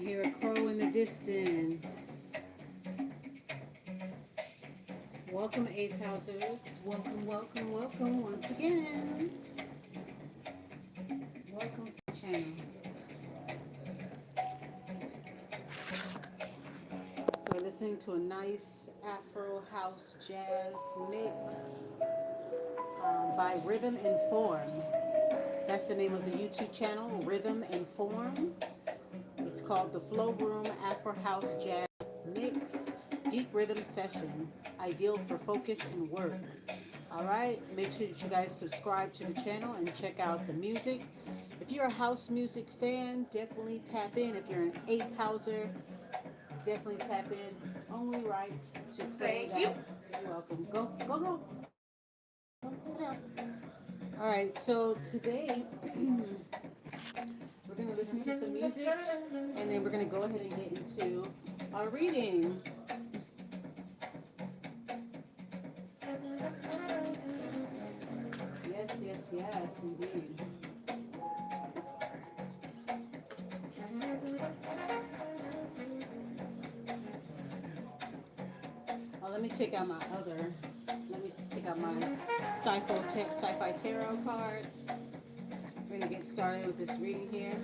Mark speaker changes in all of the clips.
Speaker 1: hear a crow in the distance. Welcome, eighth housers. Welcome, welcome, welcome once again. Welcome to the channel. So we're listening to a nice Afro house jazz mix by Rhythm and Form. That's the name of the YouTube channel, Rhythm and Form. It's called the Flow Room Afro House Jazz Mix Deep Rhythm Session, ideal for focus and work. All right, make sure that you guys subscribe to the channel and check out the music. If you're a house music fan, definitely tap in. If you're an eighth houser, definitely tap in. It's only right to play that. You're welcome. Go, go, go. Sit down. All right, so today we're going to listen to some music and then we're going to go ahead and get into our reading. Yes, yes, yes, indeed. Let me take out my sci-fi tarot cards. We're going to get started with this reading here.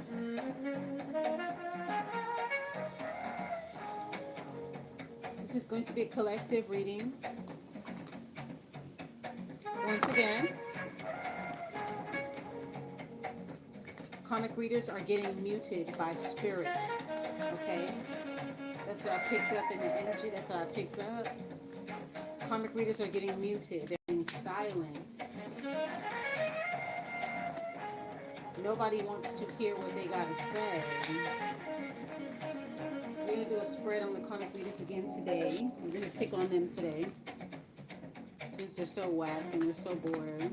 Speaker 1: This is going to be a collective reading. Once again, karmic readers are getting muted by spirit. Okay? That's what I picked up in the energy. That's what I picked up. Karmic readers are getting muted. They're being silenced. Nobody wants to hear what they got to say. So we're going to do a spread on the karmic readers again today. We're going to pick on them today. Since they're so whack and they're so bored.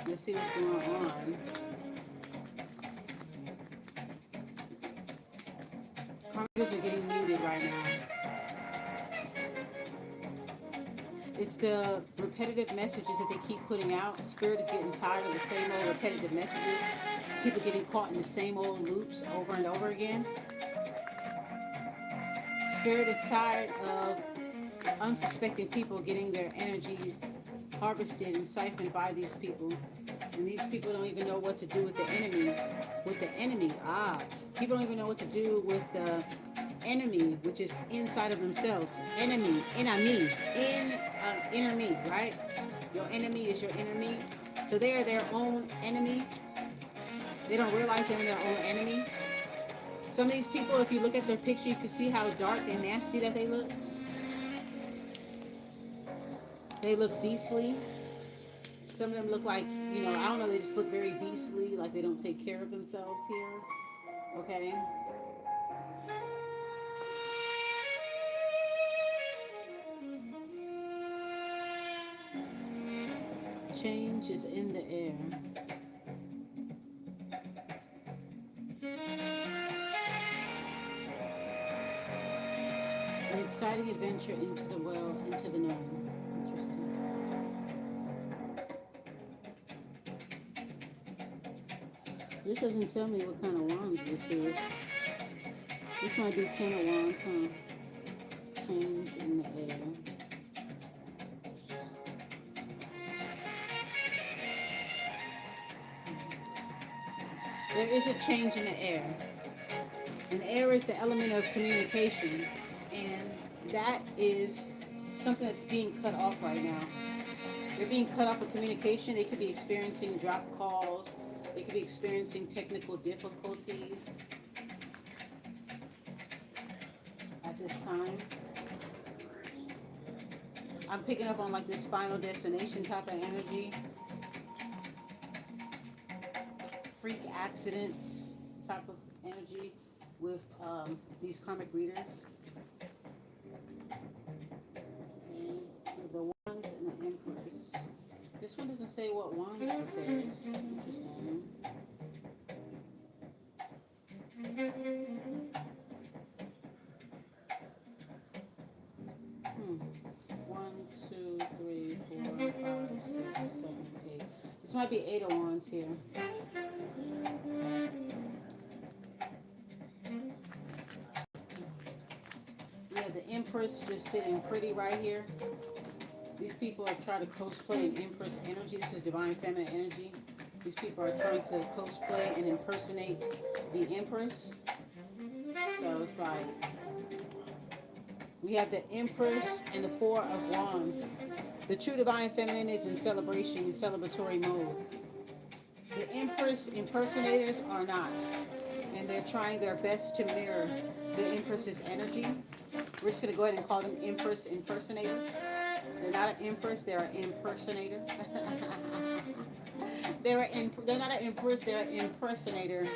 Speaker 1: Let's see what's going on. Karmic readers are getting muted right now. It's the repetitive messages that they keep putting out. Spirit is getting tired of the same old repetitive messages. People getting caught in the same old loops over and over again. Spirit is tired of unsuspecting people getting their energy harvested and siphoned by these people. And these people don't even know what to do with the enemy. People don't even know what to do with the enemy, which is inside of themselves. Inner me, right? Your enemy is your enemy. So they are their own enemy. They don't realize they're their own enemy. Some of these people, if you look at their picture, you can see how dark and nasty that they look. They look beastly. Some of them look like, I don't know, they just look very beastly, like they don't take care of themselves here. Okay? Change is in the air. An exciting adventure into the world, into the known. Interesting. This doesn't tell me what kind of wands this is. This might be 10 of wands, huh? Change in the air. There is a change in the air. And air is the element of communication. And that is something that's being cut off right now. They're being cut off of communication. They could be experiencing drop calls. They could be experiencing technical difficulties at this time. I'm picking up on like this final destination type of energy. Freak accidents type of energy with these karmic readers. The wands and the empress. This one doesn't say what wands this is. Interesting. One, two, three, 4, 5, 6, 7, 8. This might be 8 of wands here. the Empress just sitting pretty right here. These people are trying to cosplay an Empress energy. This is divine feminine energy. These people are trying to cosplay and impersonate the Empress. So it's like we have the Empress and the Four of Wands. The true divine feminine is in celebration, in celebratory mode. The Empress impersonators are not. And they're trying their best to mirror the Empress's energy. We're just going to go ahead and call them Empress impersonators. They're not an Empress, they're an impersonator. They're not an Empress, they're an impersonator.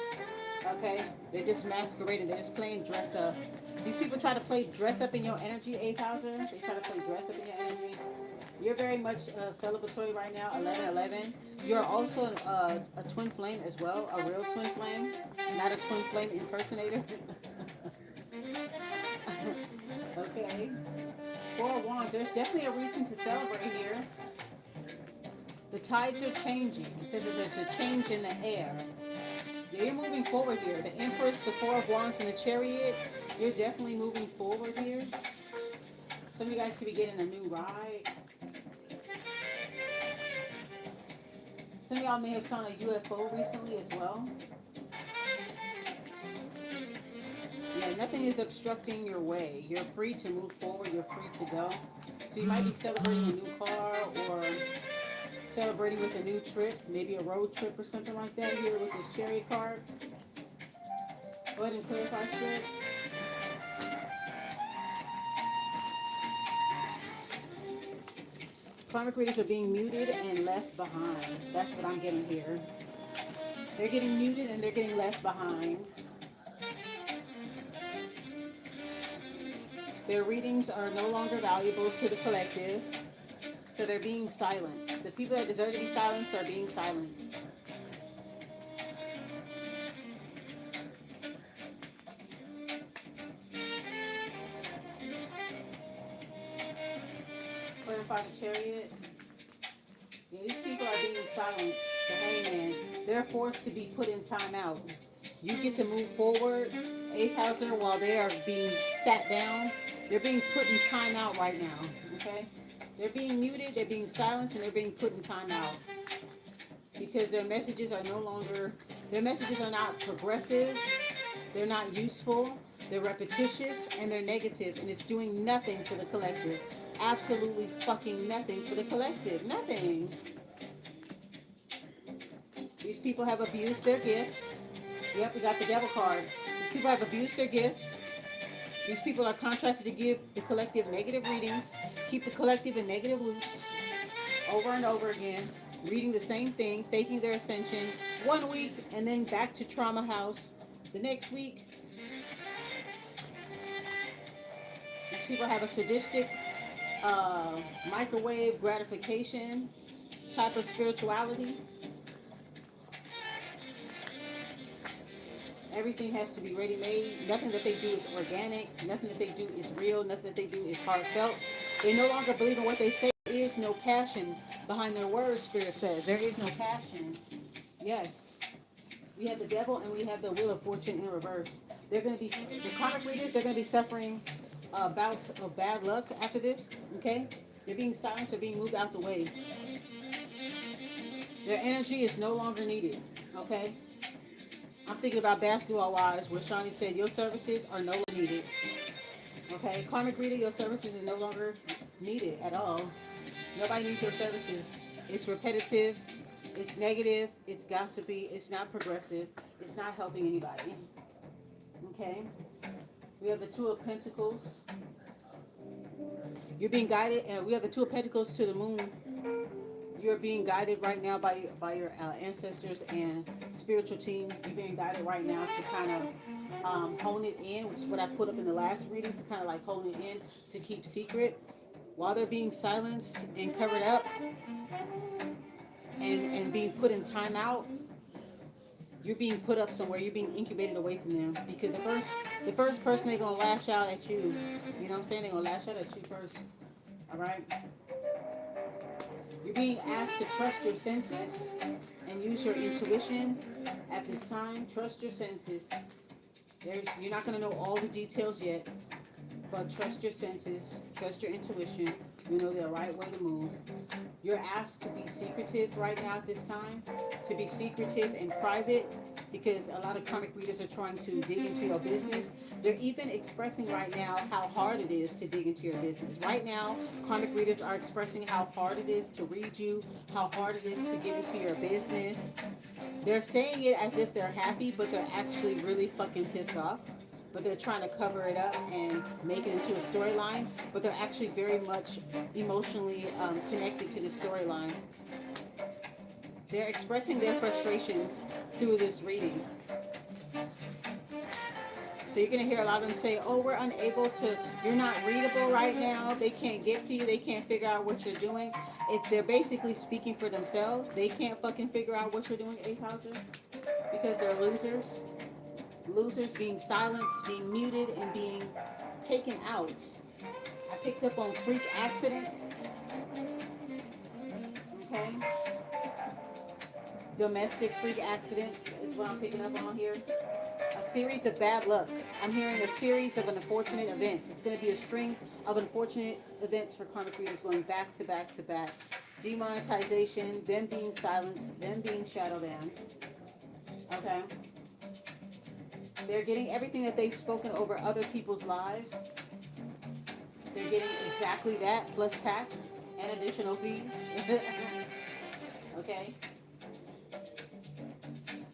Speaker 1: Okay? They're just masquerading, they're just playing dress up. These people try to play dress up in your energy, 8,000. They try to play dress up in your energy. You're very much celebratory right now, 11-11. You're also a twin flame as well, a real twin flame, not a twin flame impersonator. Okay. Four of Wands, there's definitely a reason to celebrate here. The tides are changing. It says there's a change in the air. You're moving forward here. The Empress, the Four of Wands, and the Chariot, you're definitely moving forward here. Some of you guys could be getting a new ride. Some of y'all may have seen a UFO recently as well. Yeah, nothing is obstructing your way. You're free to move forward. You're free to go. So you might be celebrating a new car or celebrating with a new trip, maybe a road trip or something like that here with this Chariot card. Go ahead and clarify, Spirit. Karmic readers are being muted and left behind. That's what I'm getting here. They're getting muted and they're getting left behind. Their readings are no longer valuable to the collective, so they're being silenced. The people that deserve to be silenced are being silenced. Clarify the Chariot. Yeah, these people are being silenced. The Hangman. They're forced to be put in timeout. You get to move forward, 8,000, while they are being sat down. They're being put in timeout right now. Okay? They're being muted, they're being silenced, and they're being put in timeout. Because their messages are no longer, their messages are not progressive, they're not useful, they're repetitious, and they're negative, and it's doing nothing for the collective. Absolutely fucking nothing for the collective. Nothing. These people have abused their gifts. Yep, we got the Devil card. These people have abused their gifts. These people are contracted to give the collective negative readings, keep the collective in negative loops over and over again, reading the same thing, faking their ascension 1 week, and then back to trauma house the next week. These people have a sadistic microwave gratification type of spirituality. Everything has to be ready-made. Nothing that they do is organic. Nothing that they do is real. Nothing that they do is heartfelt. They no longer believe in what they say. There is no passion behind their words, Spirit says. There is no passion. Yes. We have the Devil and we have the Wheel of Fortune in reverse. They're going to be, the karmic readers, they're going to be suffering bouts of bad luck after this. Okay? They're being silenced. They're being moved out the way. Their energy is no longer needed. Okay? I'm thinking about Basketball Wives, where Shawnee said, your services are no longer needed. Okay? Karmic reader, your services is no longer needed at all. Nobody needs your services. It's repetitive. It's negative. It's gossipy. It's not progressive. It's not helping anybody. Okay? We have the Two of Pentacles. You're being guided. We have the Two of Pentacles to the moon. You're being guided right now by your ancestors and spiritual team. You're being guided right now to kind of hone it in, which is what I put up in the last reading, to kind of like hone it in, to keep secret while they're being silenced and covered up and being put in timeout. You're being put up somewhere. You're being incubated away from them, because the first person they're gonna lash out at you. You know what I'm saying? They're gonna lash out at you first. All right. You're being asked to trust your senses and use your intuition at this time. Trust your senses. You're not going to know all the details yet. But trust your senses, trust your intuition. You know the right way to move. You're asked to be secretive right now at this time, to be secretive and private, because a lot of karmic readers are trying to dig into your business. They're even expressing right now how hard it is to dig into your business. Right now, karmic readers are expressing how hard it is to read you, how hard it is to get into your business. They're saying it as if they're happy, but they're actually really fucking pissed off. But they're trying to cover it up and make it into a storyline. But they're actually very much emotionally connected to the storyline. They're expressing their frustrations through this reading. So you're going to hear a lot of them say, oh, we're unable to, you're not readable right now. They can't get to you. They can't figure out what you're doing. If they're basically speaking for themselves, they can't fucking figure out what you're doing, 8,000, because they're losers. Losers being silenced, being muted, and being taken out. I picked up on freak accidents. Okay? Domestic freak accidents is what I'm picking up on here. A series of bad luck. I'm hearing a series of unfortunate events. It's going to be a string of unfortunate events for karmic readers going back to back to back. Demonetization, them being silenced, them being shadow banned. Okay? They're getting everything that they've spoken over other people's lives. They're getting exactly that, plus tax and additional fees. Okay?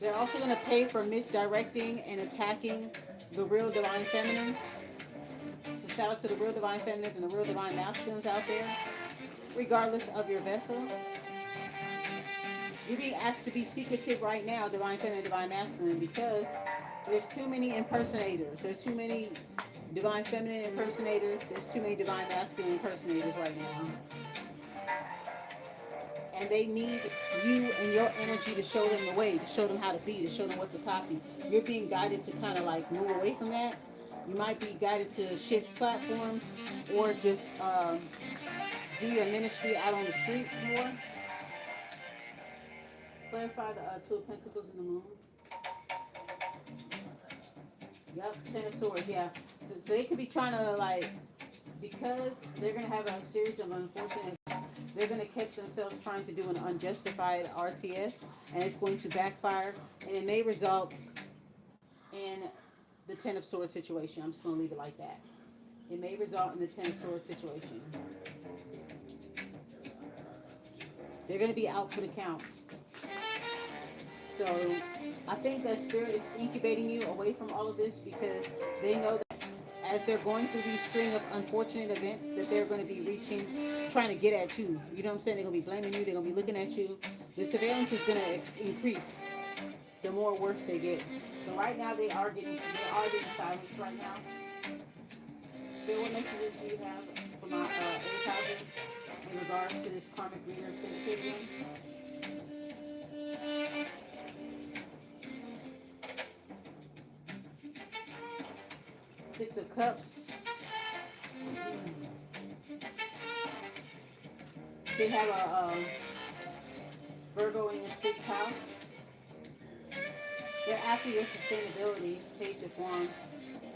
Speaker 1: They're also going to pay for misdirecting and attacking the real divine feminines. So shout out to the real divine feminines and the real divine masculines out there. Regardless of your vessel. You're being asked to be secretive right now, divine feminine, divine masculine, because there's too many impersonators. There's too many divine feminine impersonators. There's too many divine masculine impersonators right now. And they need you and your energy to show them the way, to show them how to be, to show them what to copy. You're being guided to kind of like move away from that. You might be guided to shift platforms or just do your ministry out on the streets more. Clarify the Two of Pentacles in the Moon. Yep, Ten of Swords, yeah. So they could be trying to like, because they're going to have a series of unfortunate, they're going to catch themselves trying to do an unjustified RTS, and it's going to backfire, and it may result in the Ten of Swords situation. I'm just going to leave it like that. It may result in the Ten of Swords situation. They're going to be out for the count. So I think that Spirit is incubating you away from all of this because they know that as they're going through these string of unfortunate events that they're going to be reaching, trying to get at you. You know what I'm saying? They're going to be blaming you. They're going to be looking at you. The surveillance is going to increase the more worse they get. So right now they are getting silenced right now. Still, what messages do you have for my 8,000 in regards to this karmic reader syndicated? Six of Cups. They have a Virgo in your sixth house. They're after your sustainability, Page of Wands,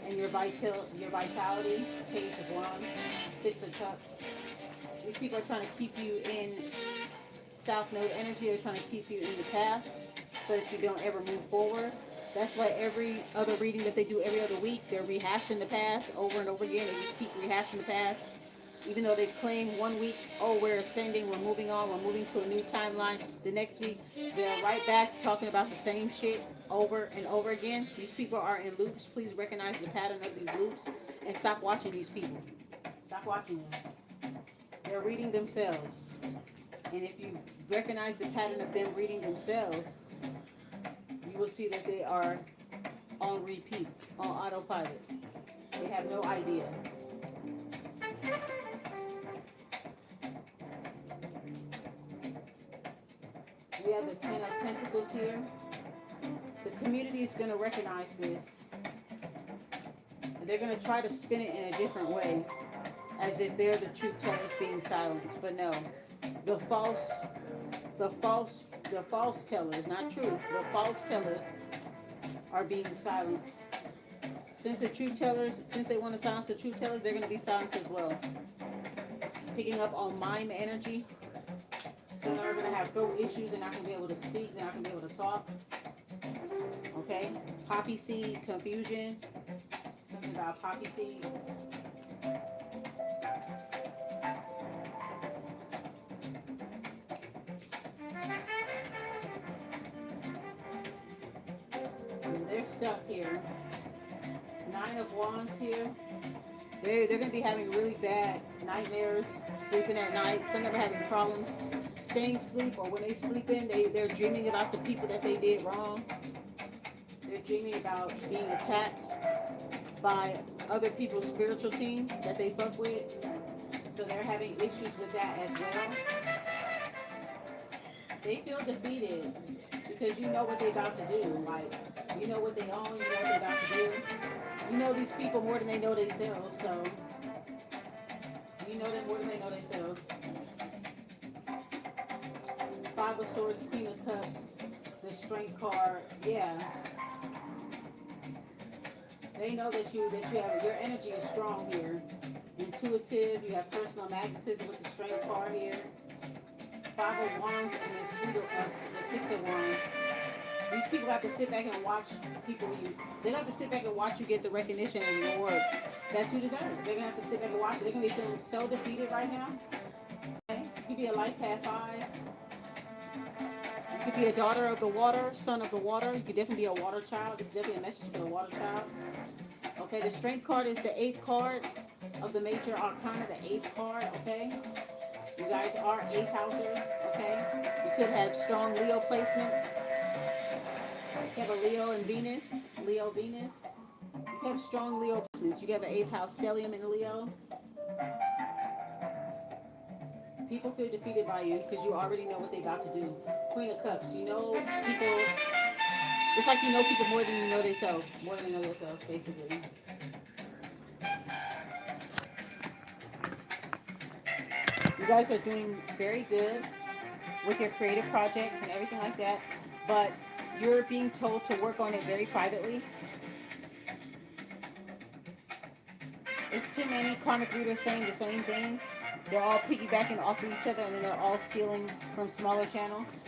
Speaker 1: and your vitality, Page of Wands, Six of Cups. These people are trying to keep you in South Node energy. They're trying to keep you in the past so that you don't ever move forward. That's why every other reading that they do every other week, they're rehashing the past over and over again. They just keep rehashing the past. Even though they claim one week, oh, we're ascending, we're moving on, we're moving to a new timeline. The next week, they're right back talking about the same shit over and over again. These people are in loops. Please recognize the pattern of these loops and stop watching these people. Stop watching them. They're reading themselves. And if you recognize the pattern of them reading themselves, you will see that they are on repeat, on autopilot. They have no idea. We have the Ten of Pentacles here. The community is going to recognize this. And they're going to try to spin it in a different way, as if they're the truth tellers being silenced. But no, the false tellers, not truth, the false tellers are being silenced. Since the truth tellers, since they want to silence the truth tellers, they're going to be silenced as well. Picking up on mime energy. So they're going to have throat issues. They're not going to be able to speak. They're not going to be able to talk. Okay? Poppy seed confusion. Something about poppy seeds. And they're stuck here. 9 of Wands here. They're going to be having really bad nightmares, sleeping at night. Some of them are having problems staying asleep, or when they sleep in, they're dreaming about the people that they did wrong. They're dreaming about being attacked by other people's spiritual teams that they fuck with. So they're having issues with that as well. They feel defeated because you know what they're about to do. Like, you know what they own, you know what they're about to do. You know these people more than they know themselves, so you know them more than they know themselves. 5 of Swords, Queen of Cups, the Strength card. Yeah. They know that you have, your energy is strong here. Intuitive, you have personal magnetism with the Strength card here. 5 of Wands and the 6 of Wands. These people have to sit back and watch people they have to sit back and watch you get the recognition and rewards that you deserve. They're gonna have to sit back and watch it. They're gonna be feeling so defeated right now. Okay? You could be a life path 5. You could be a daughter of the water, son of the water. You could definitely be a water child. This is definitely a message for the water child. Okay, the Strength card is the 8th card of the major arcana, the 8th card, okay? You guys are 8th housers, okay? You could have strong Leo placements. You have a Leo and Venus, Leo, Venus. You have strong Leo placements. You have an 8th house stellium in Leo. People feel defeated by you because you already know what they're about to do. Queen of Cups. You know people. It's like you know people more than you know themselves. More than they know themselves, basically. You guys are doing very good with your creative projects and everything like that, but you're being told to work on it very privately. It's too many karmic readers saying the same things. They're all piggybacking off of each other, and then they're all stealing from smaller channels.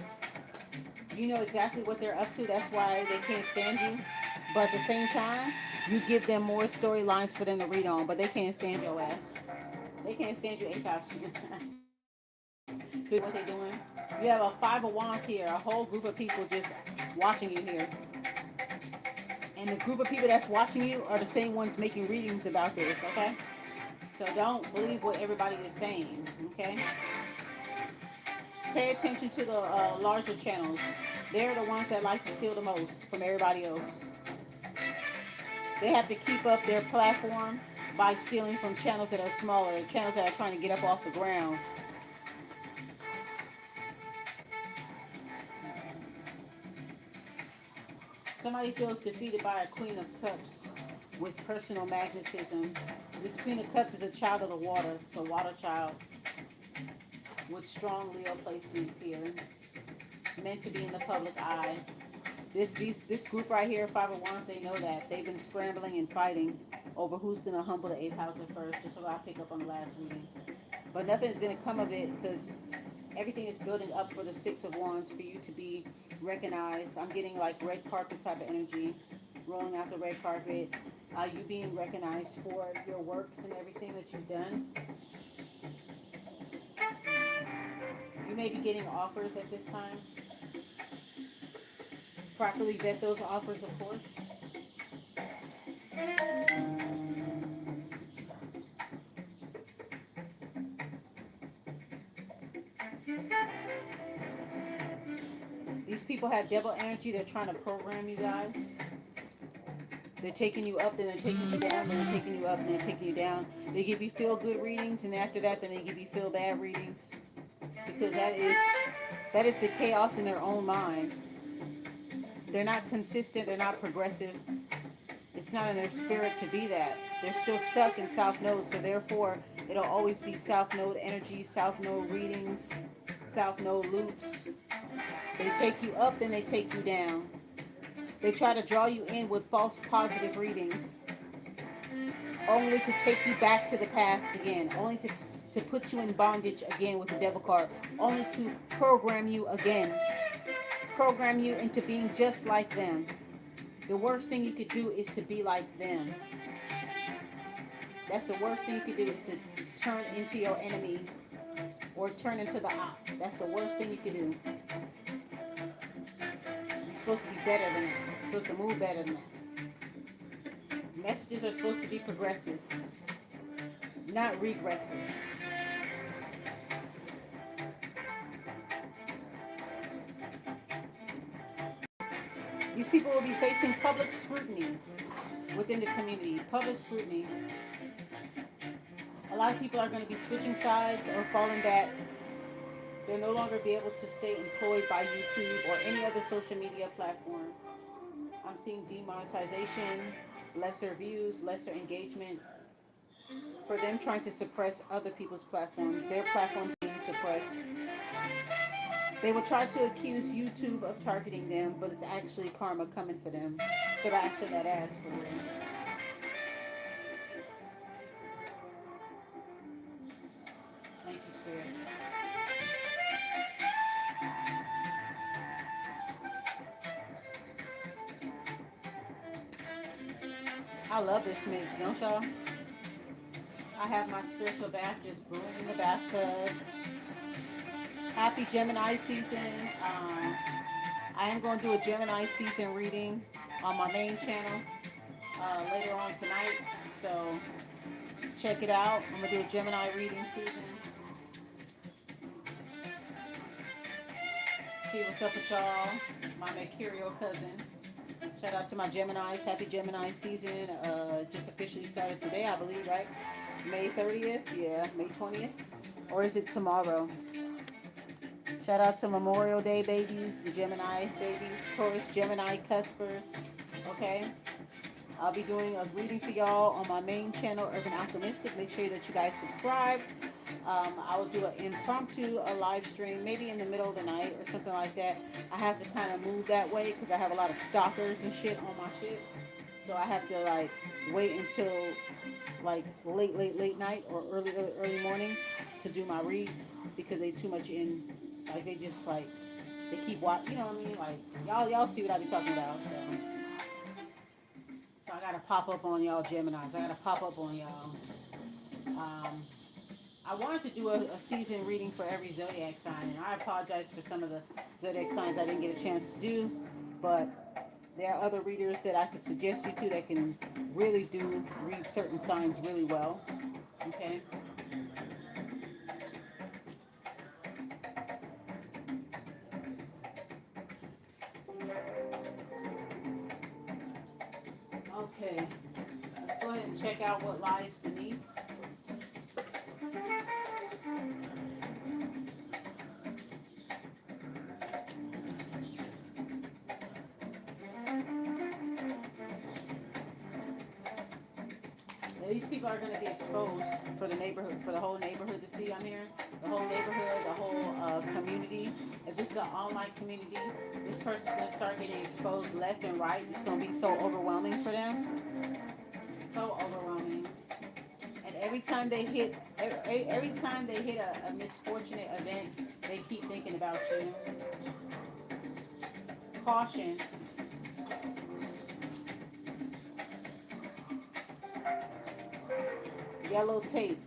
Speaker 1: You know exactly what they're up to. That's why they can't stand you. But at the same time, you give them more storylines for them to read on, but they can't stand your ass. They can't stand you 8th house. See what they're doing? You have a 5 of Wands here, a whole group of people just watching you here. And the group of people that's watching you are the same ones making readings about this, okay? So don't believe what everybody is saying, okay? Pay attention to the larger channels. They're the ones that like to steal the most from everybody else. They have to keep up their platform by stealing from channels that are smaller, channels that are trying to get up off the ground. Somebody feels defeated by a Queen of Cups with personal magnetism. This Queen of Cups is a child of the water, so water child with strong Leo placements here. Meant to be in the public eye. This group right here, 5 of Wands, they know that. They've been scrambling and fighting over who's going to humble the 8th house at first, just so I pick up on the last reading. But nothing's going to come of it because everything is building up for the 6 of Wands for you to be recognized. I'm getting like red carpet type of energy, rolling out the red carpet. You being recognized for your works and everything that you've done. You may be getting offers at this time. Properly vet those offers, of course. These people have devil energy. They're trying to program you guys. They're taking you up, then they're taking you down, then they're taking you up, and they're taking you down. They give you feel-good readings, and after that, then they give you feel-bad readings. Because that is the chaos in their own mind. They're not consistent. They're not progressive. It's not in their spirit to be that. They're still stuck in South Node, so therefore, it'll always be South Node energy, South Node readings, South Node loops. They take you up, then they take you down. They try to draw you in with false positive readings. only to take you back to the past again, only to put you in bondage again with the devil card, only to program you again, program you into being just like them. The worst thing you could do is to be like them. That's the worst thing you could do, is to turn into your enemy or turn into the op. That's the worst thing you could do. You're supposed to be better than that. You're supposed to move better than that. Messages are supposed to be progressive, not regressive. These people will be facing public scrutiny within the community. Public scrutiny. A lot of people are going to be switching sides or falling back. They'll no longer be able to stay employed by YouTube or any other social media platform. I'm seeing demonetization, lesser views, lesser engagement, for them trying to suppress other people's platforms. Their platforms being suppressed. They will try to accuse YouTube of targeting them, but it's actually karma coming for them. They're after that ass for real. Thank you, Spirit. I love this mix, don't y'all? I have my spiritual bath just brewing in the bathtub. Happy Gemini season. I am going to do a Gemini season reading on my main channel later on tonight. So check it out. I'm going to do a Gemini reading season. See what's up with y'all, my Mercurial cousins. Shout out to my Geminis. Happy Gemini season. Just officially started today, I believe, right? May 30th? Yeah, May 20th. Or is it tomorrow? Shout out to Memorial Day babies, the Gemini babies, Taurus, Gemini cuspers. Okay? I'll be doing a reading for y'all on my main channel, Urban Alchemistic. Make sure that you guys subscribe. I will do an impromptu, a live stream, maybe in the middle of the night or something like that. I have to kind of move that way because I have a lot of stalkers and shit on my shit. So I have to like wait until like late night or early morning to do my reads because they too much in, like they just like, they keep watching, you know what I mean? Like y'all see what I be talking about. So I gotta pop up on y'all Geminis. I gotta pop up on y'all. I wanted to do a season reading for every zodiac sign, and I apologize for some of the zodiac signs I didn't get a chance to do, but there are other readers that I could suggest you to that can really read certain signs really well. Okay. Okay. Let's go ahead and check out what lies beneath. These people are going to be exposed for the neighborhood, for the whole neighborhood to see. I'm here, the whole neighborhood, the whole community. If this is an online community, this person's going to start getting exposed left and right. It's going to be so overwhelming for them, so overwhelming. And every time they hit a misfortunate event, they keep thinking about you. Caution. Yellow tape.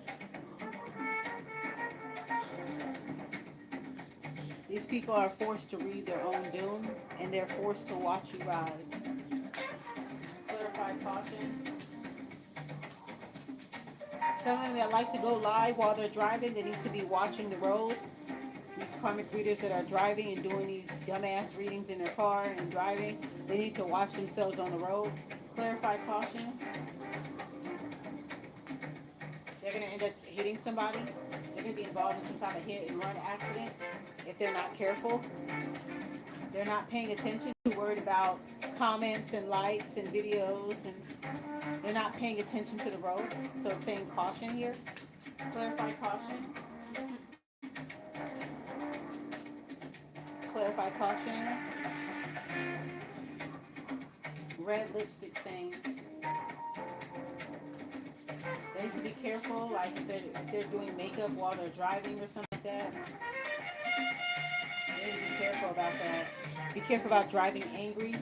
Speaker 1: These people are forced to read their own doom, and they're forced to watch you rise. Clarified caution. Some of them that like to go live while they're driving, they need to be watching the road. These karmic readers that are driving and doing these dumbass readings in their car and driving, they need to watch themselves on the road. Clarified caution. They're going to end up hitting somebody. They're going to be involved in some kind of hit and run accident if they're not careful. They're not paying attention. They're worried about comments and likes and videos, and they're not paying attention to the road. So it's saying caution here. Clarify caution. Clarify caution. Red lipstick stains. careful, like if they're doing makeup while they're driving or something like that. You need to be careful about that. Be careful about driving angry.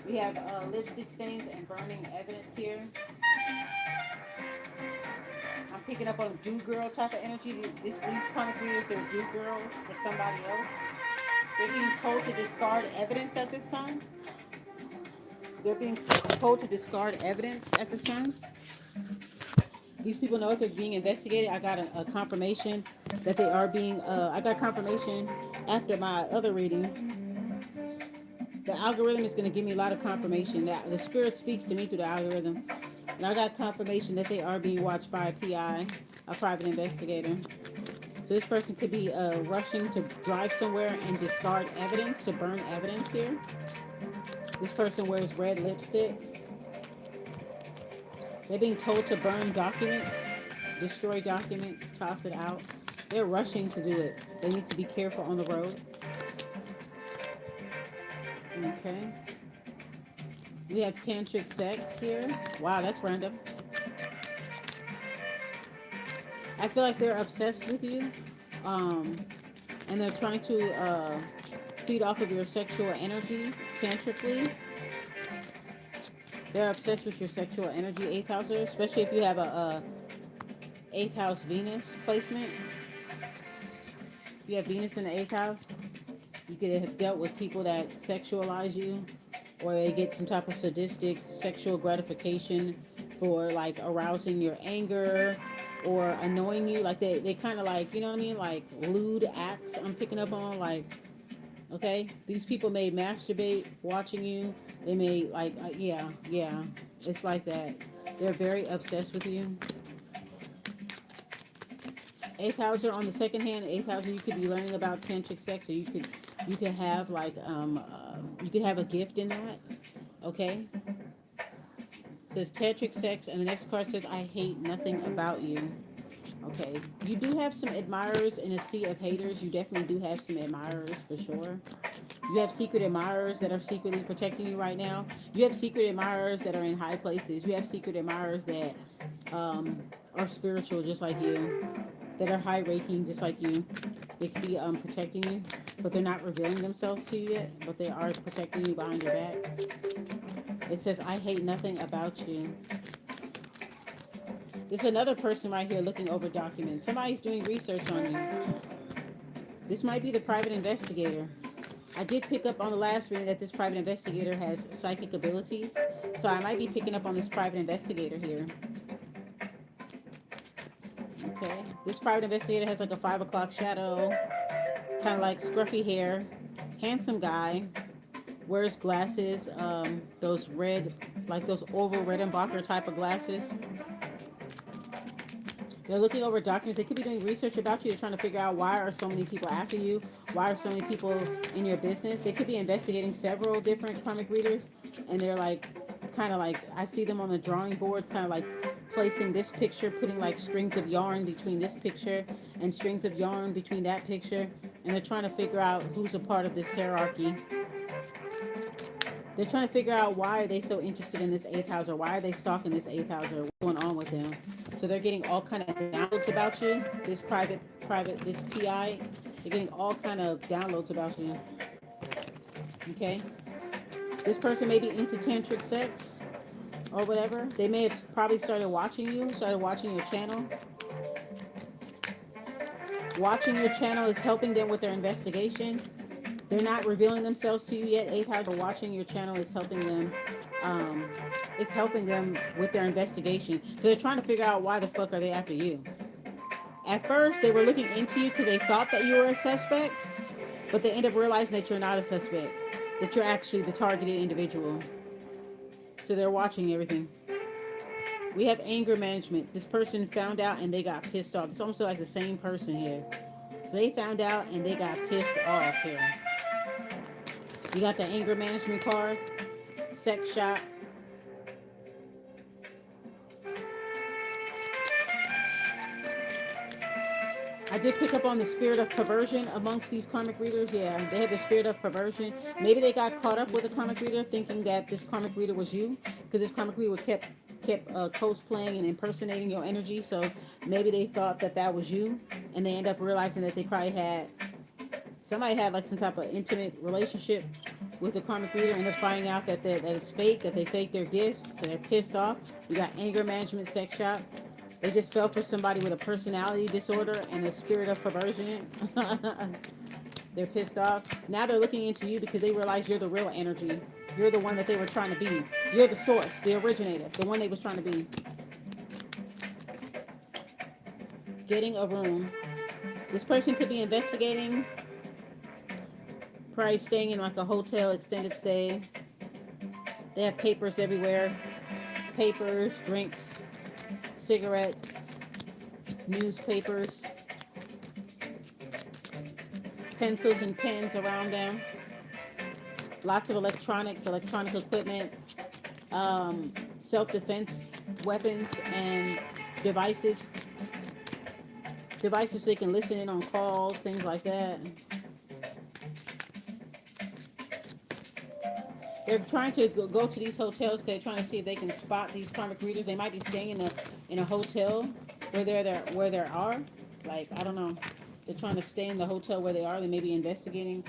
Speaker 1: We have lipstick stains and burning evidence here. I'm picking up on do girl type of energy. These comic readers, they're do girls for somebody else. They're being told to discard evidence at this time. They're being told to discard evidence at this time. These people know if they're being investigated. I got a confirmation that they are being. I got confirmation after my other reading. The algorithm is going to give me a lot of confirmation that the spirit speaks to me through the algorithm, and I got confirmation that they are being watched by a PI, a private investigator. So this person could be rushing to drive somewhere and discard evidence, to burn evidence here. This person wears red lipstick. They're being told to burn documents, destroy documents, toss it out. They're rushing to do it. They need to be careful on the road. Okay. We have tantric sex here. Wow, that's random. I feel like they're obsessed with you. And they're trying to feed off of your sexual energy tantrically. They're obsessed with your sexual energy, 8th houser, especially if you have a 8th house Venus placement. If you have Venus in the 8th house, you could have dealt with people that sexualize you, or they get some type of sadistic sexual gratification for like arousing your anger or annoying you. Like they kind of like, you know what I mean? Like lewd acts I'm picking up on. Like, okay, these people may masturbate watching you. They may like, yeah, it's like that. They're very obsessed with you. 8th houser on the second hand, 8th houser, you could be learning about tantric sex, or you could have like you could have a gift in that. Okay. It says tantric sex, and the next card says I hate nothing about you. Okay. You do have some admirers in a sea of haters. You definitely do have some admirers for sure. You have secret admirers that are secretly protecting you right now. You have secret admirers that are in high places. You have secret admirers that are spiritual just like you, that are high ranking just like you. They could be protecting you, but they're not revealing themselves to you yet, but they are protecting you behind your back. It says, I hate nothing about you. There's another person right here looking over documents. Somebody's doing research on you. This might be the private investigator. I did pick up on the last reading that this private investigator has psychic abilities, so I might be picking up on this private investigator here. Okay, this private investigator has like a 5 o'clock shadow, kind of like scruffy hair, handsome guy, wears glasses, those red, like those oval Redenbacher type of glasses. They're looking over documents. They could be doing research about you. They're trying to figure out why are so many people after you? Why are so many people in your business? They could be investigating several different comic readers, and they're like, kind of like, I see them on the drawing board, kind of like placing this picture, putting like strings of yarn between this picture and strings of yarn between that picture, and they're trying to figure out who's a part of this hierarchy. They're trying to figure out why are they so interested in this 8th house, or why are they stalking this 8th house, or what's going on with them. So they're getting all kind of downloads about you. This this PI, they're getting all kind of downloads about you. Okay? This person may be into tantric sex or whatever. They may have probably started watching you, started watching your channel. Watching your channel is helping them with their investigation. They're not revealing themselves to you yet. 8th house, but watching your channel is helping them. It's helping them with their investigation. They're trying to figure out why the fuck are they after you. At first, they were looking into you because they thought that you were a suspect, but they end up realizing that you're not a suspect, that you're actually the targeted individual. So they're watching everything. We have anger management. This person found out and they got pissed off. It's almost like the same person here. So they found out and they got pissed off here. You got the anger management card, sex shop. I did pick up on the spirit of perversion amongst these karmic readers. Yeah, they had the spirit of perversion. Maybe they got caught up with a karmic reader thinking that this karmic reader was you, because this karmic reader kept kept cosplaying and impersonating your energy. So maybe they thought that that was you, and they end up realizing that they probably had somebody had like some type of intimate relationship with the karmic reader, and they're finding out that it's fake, that they fake their gifts. So they're pissed off. We got anger management sex shop. They just fell for somebody with a personality disorder and a spirit of perversion. They're pissed off. Now they're looking into you because they realize you're the real energy. You're the one that they were trying to be. You're the source, the originator, the one they was trying to be. Getting a room. This person could be investigating, probably staying in like a hotel, extended stay. They have papers everywhere. Papers, drinks, cigarettes, newspapers, pencils and pens around them. Lots of electronics, electronic equipment, self-defense weapons and devices. Devices so they can listen in on calls, things like that. They're trying to go to these hotels because they're trying to see if they can spot these karmic readers. They might be staying in a hotel where where there are, like, I don't know. They're trying to stay in the hotel where they are. They may be investigating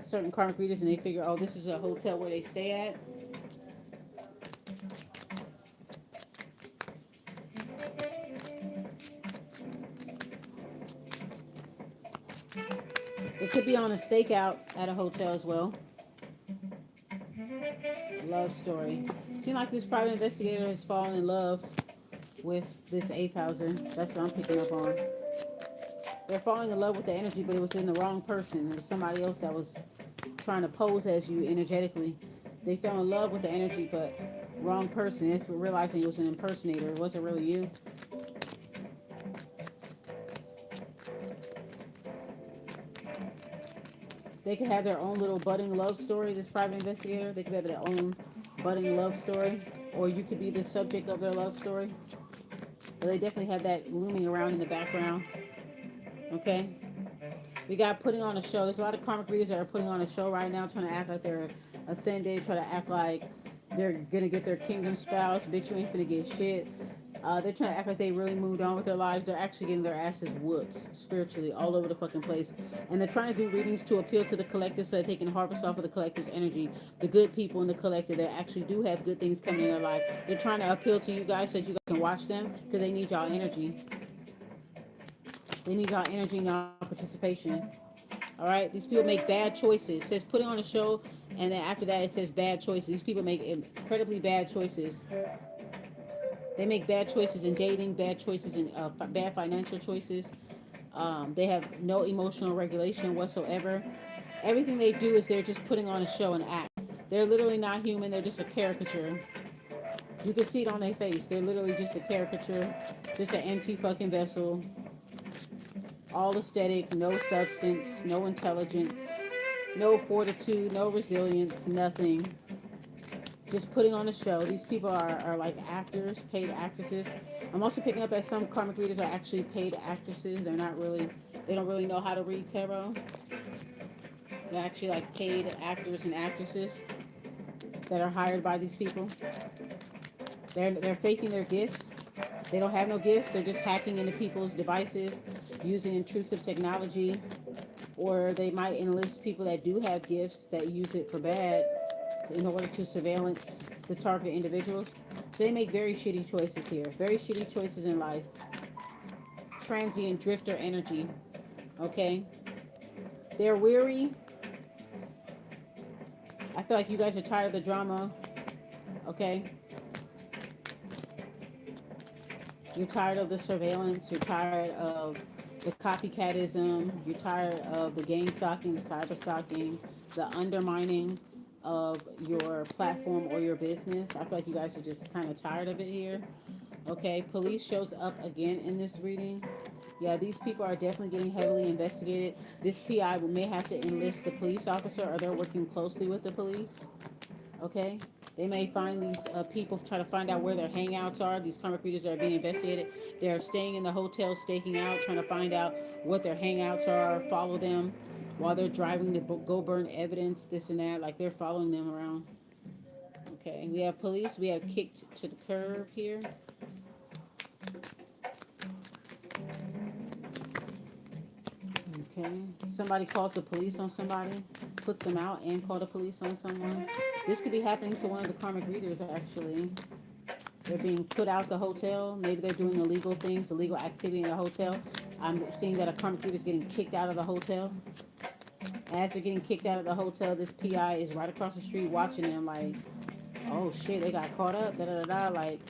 Speaker 1: certain karmic readers, and they figure, oh, this is a hotel where they stay at. They could be on a stakeout at a hotel as well. Love story. Seems like this private investigator has fallen in love with this eighth houser. That's what I'm picking up on. They're falling in love with the energy, but it was in the wrong person. It was somebody else that was trying to pose as you energetically. They fell in love with the energy, but wrong person. If realizing it was an impersonator, it wasn't really you. They could have their own little budding love story. This private investigator, they could have their own budding love story, or you could be the subject of their love story. But they definitely have that looming around in the background. Okay. We got putting on a show. There's a lot of karmic readers that are putting on a show right now, trying to act like they're ascended, trying to act like they're gonna get their kingdom spouse. Bitch, you ain't finna get shit. They're trying to act like they really moved on with their lives. They're actually getting their asses whooped spiritually all over the fucking place. And they're trying to do readings to appeal to the collective so that they can harvest off of the collective's energy. The good people in the collective that actually do have good things coming in their life. They're trying to appeal to you guys so that you guys can watch them because they need y'all energy. They need y'all energy and y'all participation. All right, these people make bad choices. It says putting on a show, and then after that it says bad choices. These people make incredibly bad choices. They make bad choices in dating, bad choices in bad financial choices. They have no emotional regulation whatsoever. Everything they do is they're just putting on a show and act. They're literally not human. They're just a caricature. You can see it on their face. They're literally just a caricature, just an empty fucking vessel. All aesthetic, no substance, no intelligence, no fortitude, no resilience, nothing. Just putting on a show. These people are like actors, paid actresses. I'm also picking up that some karmic readers are actually paid actresses. They're not really, they don't really know how to read tarot. They're actually like paid actors and actresses that are hired by these people. They're faking their gifts. They don't have no gifts. They're just hacking into people's devices using intrusive technology, or they might enlist people that do have gifts that use it for bad in order to surveillance the targeted individuals. So they make very shitty choices here. Very shitty choices in life. Transient drifter energy. Okay? They're weary. I feel like you guys are tired of the drama. Okay? You're tired of the surveillance. You're tired of the copycatism. You're tired of the gang stalking, the cyber stalking, the undermining of your platform or your business. I feel like you guys are just kind of tired of it here. Okay, police shows up again in this reading. Yeah, these people are definitely getting heavily investigated. This PI may have to enlist the police officer, or they're working closely with the police. Okay, they may find these people, try to find out where their hangouts are. These karmic readers that are being investigated, they're staying in the hotel, staking out, trying to find out what their hangouts are, follow them while they're driving to go burn evidence, this and that. Like, they're following them around. Okay, we have police. We have kicked to the curb here. Okay, somebody calls the police on somebody, puts them out, and call the police on someone. This could be happening to one of the karmic readers, actually. They're being put out the hotel. Maybe they're doing illegal things, illegal activity in the hotel. I'm seeing that a karmic reader is getting kicked out of the hotel. As they're getting kicked out of the hotel, this PI is right across the street watching them like, oh shit, they got caught up, da da da da, like.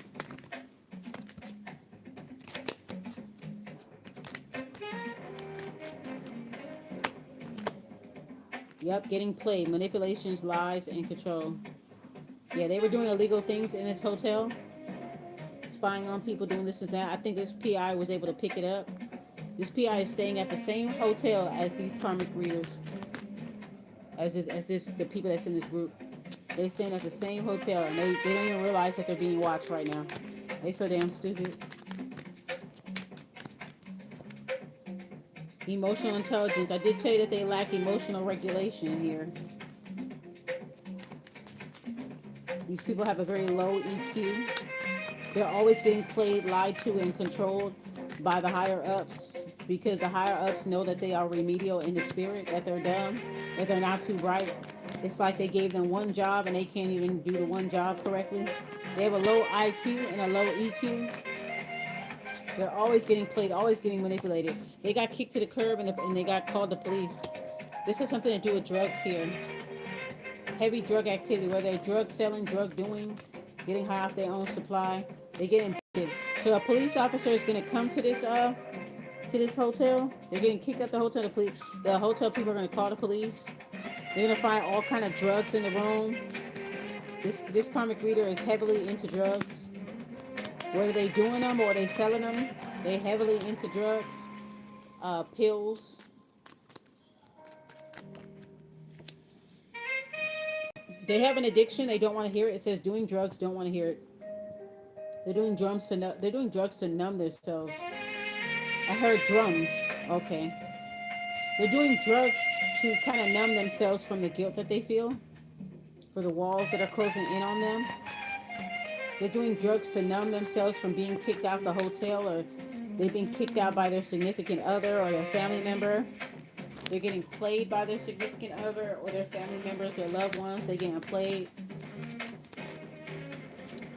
Speaker 1: Yep, getting played. Manipulations, lies, and control. Yeah, they were doing illegal things in this hotel. Spying on people, doing this and that. I think this PI was able to pick it up. This PI is staying at the same hotel as these karmic readers. As the people that's in this group. They staying at the same hotel and they don't even realize that they're being watched right now. They so damn stupid. Emotional intelligence. I did tell you that they lack emotional regulation here. These people have a very low EQ. They're always getting played, lied to, and controlled by the higher ups because the higher ups know that they are remedial in the spirit, that they're dumb, that they're not too bright. It's like they gave them one job and they can't even do the one job correctly. They have a low IQ and a low EQ. They're always getting played, always getting manipulated. They got kicked to the curb and they got called the police. This has something to do with drugs here. Heavy drug activity, whether they're drug selling, drug doing, getting high off their own supply. They get impacted. So a police officer is going to come to this hotel. They're getting kicked out the hotel. The hotel people are going to call the police. They're going to find all kind of drugs in the room. This karmic reader is heavily into drugs. Whether they doing them or they selling them, they heavily into drugs, pills. They have an addiction. They don't want to hear it. It says doing drugs, don't want to hear it. They're doing drugs to numb themselves. I heard drums. Okay. They're doing drugs to kind of numb themselves from the guilt that they feel, for the walls that are closing in on them. They're doing drugs to numb themselves from being kicked out the hotel, or they've been kicked out by their significant other or their family member. They're getting played by their significant other or their family members, their loved ones. They're getting played.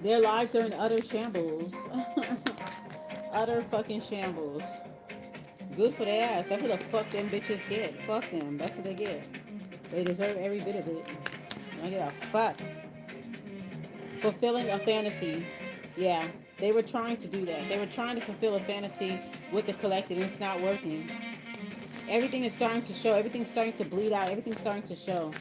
Speaker 1: Their lives are in utter shambles. Utter fucking shambles. Good for their ass. That's what the fuck them bitches get. Fuck them. That's what they get. They deserve every bit of it. I don't give a fuck. Fulfilling a fantasy. Yeah, they were trying to do that. They were trying to fulfill a fantasy with the collective, and it's not working. Everything is starting to show. Everything's starting to bleed out. Everything's starting to show.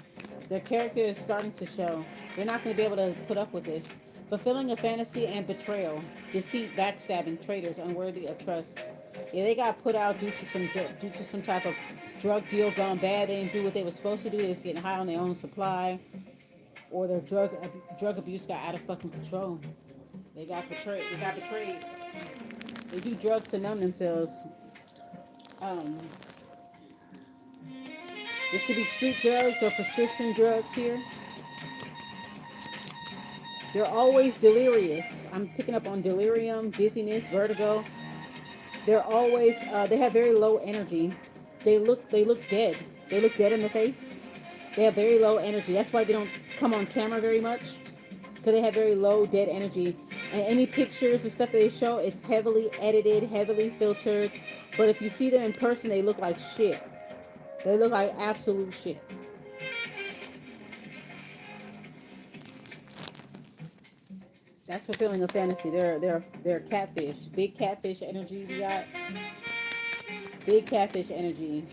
Speaker 1: Their character is starting to show. They're not going to be able to put up with this. Fulfilling a fantasy and betrayal. Deceit, backstabbing, traitors, unworthy of trust. Yeah, they got put out due to some type of drug deal gone bad. They didn't do what they were supposed to do. They was getting high on their own supply. Or their drug abuse got out of fucking control. They got betrayed. They do drugs to numb themselves. This could be street drugs or prescription drugs here. They're always delirious. I'm picking up on delirium, dizziness, vertigo. They're always, they have very low energy. They look dead. They look dead in the face. They have very low energy. That's why they don't come on camera very much. Because they have very low dead energy. And any pictures and stuff that they show, it's heavily edited, heavily filtered. But if you see them in person, they look like shit. They look like absolute shit. That's fulfilling a fantasy. They're catfish. Big catfish energy we got. Big catfish energy.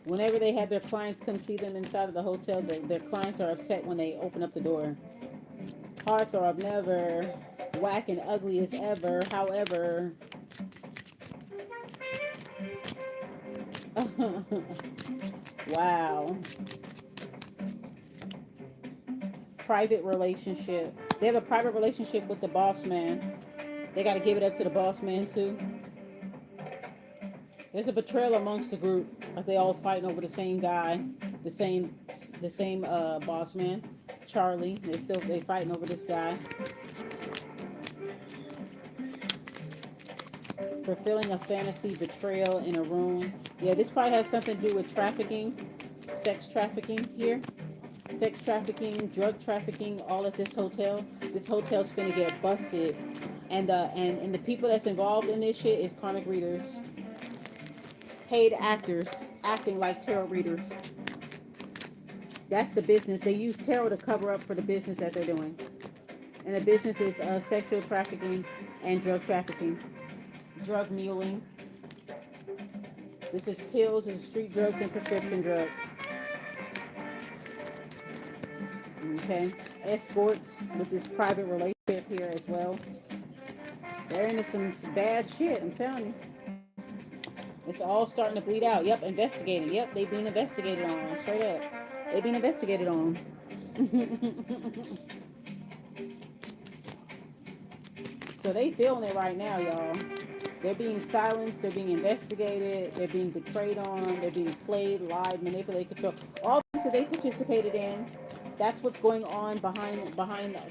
Speaker 1: Whenever they have their clients come see them inside of the hotel, their clients are upset when they open up the door. Hearts are never whack and ugly as ever. However, wow. Private relationship. They have a private relationship with the boss man. They got to give it up to the boss man too. There's a betrayal amongst the group. Like they all fighting over the same guy. The same, the same boss man, Charlie. They fighting over this guy. Fulfilling a fantasy betrayal in a room. Yeah, this probably has something to do with trafficking, sex trafficking here. Sex trafficking, drug trafficking, all at this hotel. This hotel's finna get busted. And the people that's involved in this shit is comic readers, paid actors acting like tarot readers. That's the business. They use tarot to cover up for the business that they're doing. And the business is sexual trafficking and drug trafficking. Drug muling. This is pills and street drugs and prescription drugs. Okay. Escorts with this private relationship here as well. They're into some bad shit, I'm telling you. It's all starting to bleed out. Yep, investigating. Yep, they being investigated on. Straight up. They being investigated on. So they feeling it right now, y'all. They're being silenced. They're being investigated. They're being betrayed on. They're being played, lied, manipulated, controlled. All things that they participated in. That's what's going on behind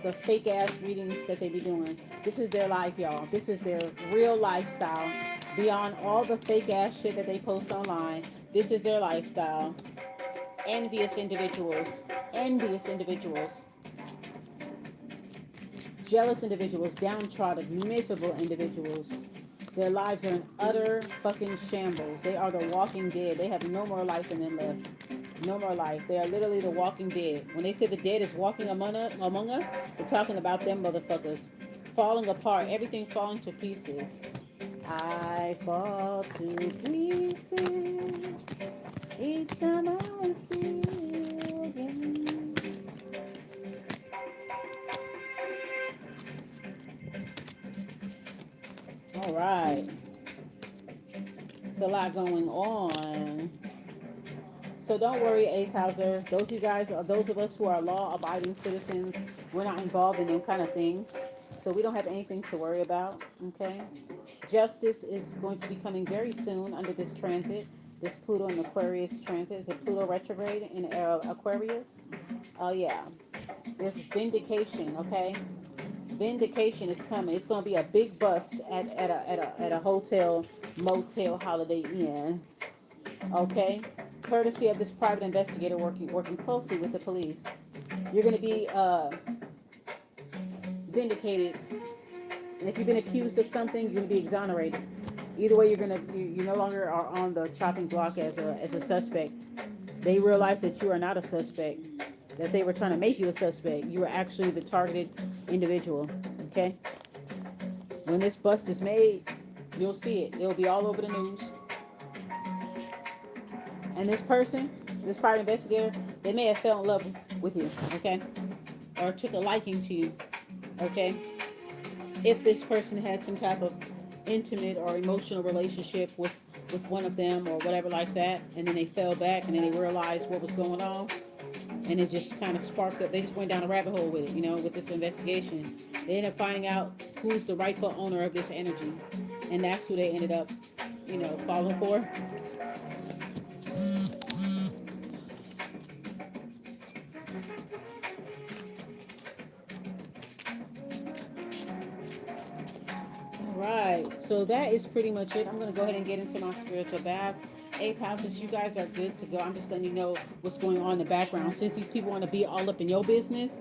Speaker 1: the fake ass readings that they be doing. This is their life, y'all. This is their real lifestyle. Beyond all the fake ass shit that they post online, this is their lifestyle. Envious individuals. Envious individuals. Jealous individuals, downtrodden, miserable individuals. Their lives are in utter fucking shambles. They are the walking dead. They have no more life in them left. No more life. They are literally the walking dead. When they say the dead is walking among us, they're talking about them motherfuckers. Falling apart. Everything falling to pieces. I fall to pieces each time I see you again. All right. It's a lot going on. So don't worry, eighth houser. Those of you guys, those of us who are law-abiding citizens, we're not involved in them kind of things. So we don't have anything to worry about, okay? Justice is going to be coming very soon under this transit, this Pluto and Aquarius transit. Is it Pluto retrograde in Aquarius? Oh, yeah. There's vindication, okay? Vindication is coming. It's going to be a big bust at a hotel, motel, Holiday Inn, okay? Courtesy of this private investigator working closely with the police. You're going to be vindicated. And if you've been accused of something, you're going to be exonerated. Either way, you no longer are on the chopping block as a suspect. They realize that you are not a suspect, that they were trying to make you a suspect. You are actually the targeted individual, okay? When this bust is made, you'll see it. It'll be all over the news. And this person, this private investigator, they may have fell in love with you, okay? Or took a liking to you, okay? If this person had some type of intimate or emotional relationship with one of them or whatever like that, and then they fell back and then they realized what was going on, and it just kind of sparked up. They just went down a rabbit hole with it, with this investigation. They ended up finding out who's the rightful owner of this energy, and that's who they ended up, falling for. Right, so that is pretty much it. I'm going to go ahead and get into my spiritual bath. Eighth houses, you guys are good to go. I'm just letting you know what's going on in the background. Since these people want to be all up in your business,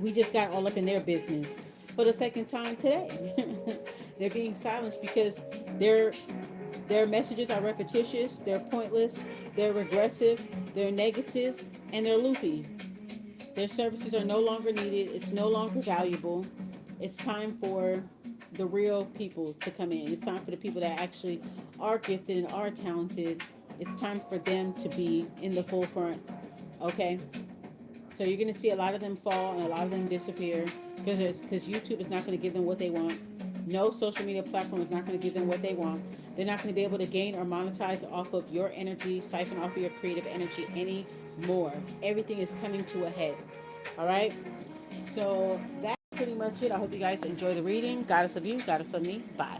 Speaker 1: we just got all up in their business for the second time today. They're being silenced because their messages are repetitious, they're pointless, they're regressive, they're negative, and they're loopy. Their services are no longer needed. It's no longer valuable. It's time for the real people to come in. It's time for the people that actually are gifted and are talented. It's time for them to be in the forefront. Okay? So you're going to see a lot of them fall and a lot of them disappear because YouTube is not going to give them what they want. No social media platform is not going to give them what they want. They're not going to be able to gain or monetize off of your energy, siphon off of your creative energy anymore. Everything is coming to a head. All right? So that's pretty much it. I hope you guys enjoy the reading. Goddess of you, goddess of me. Bye.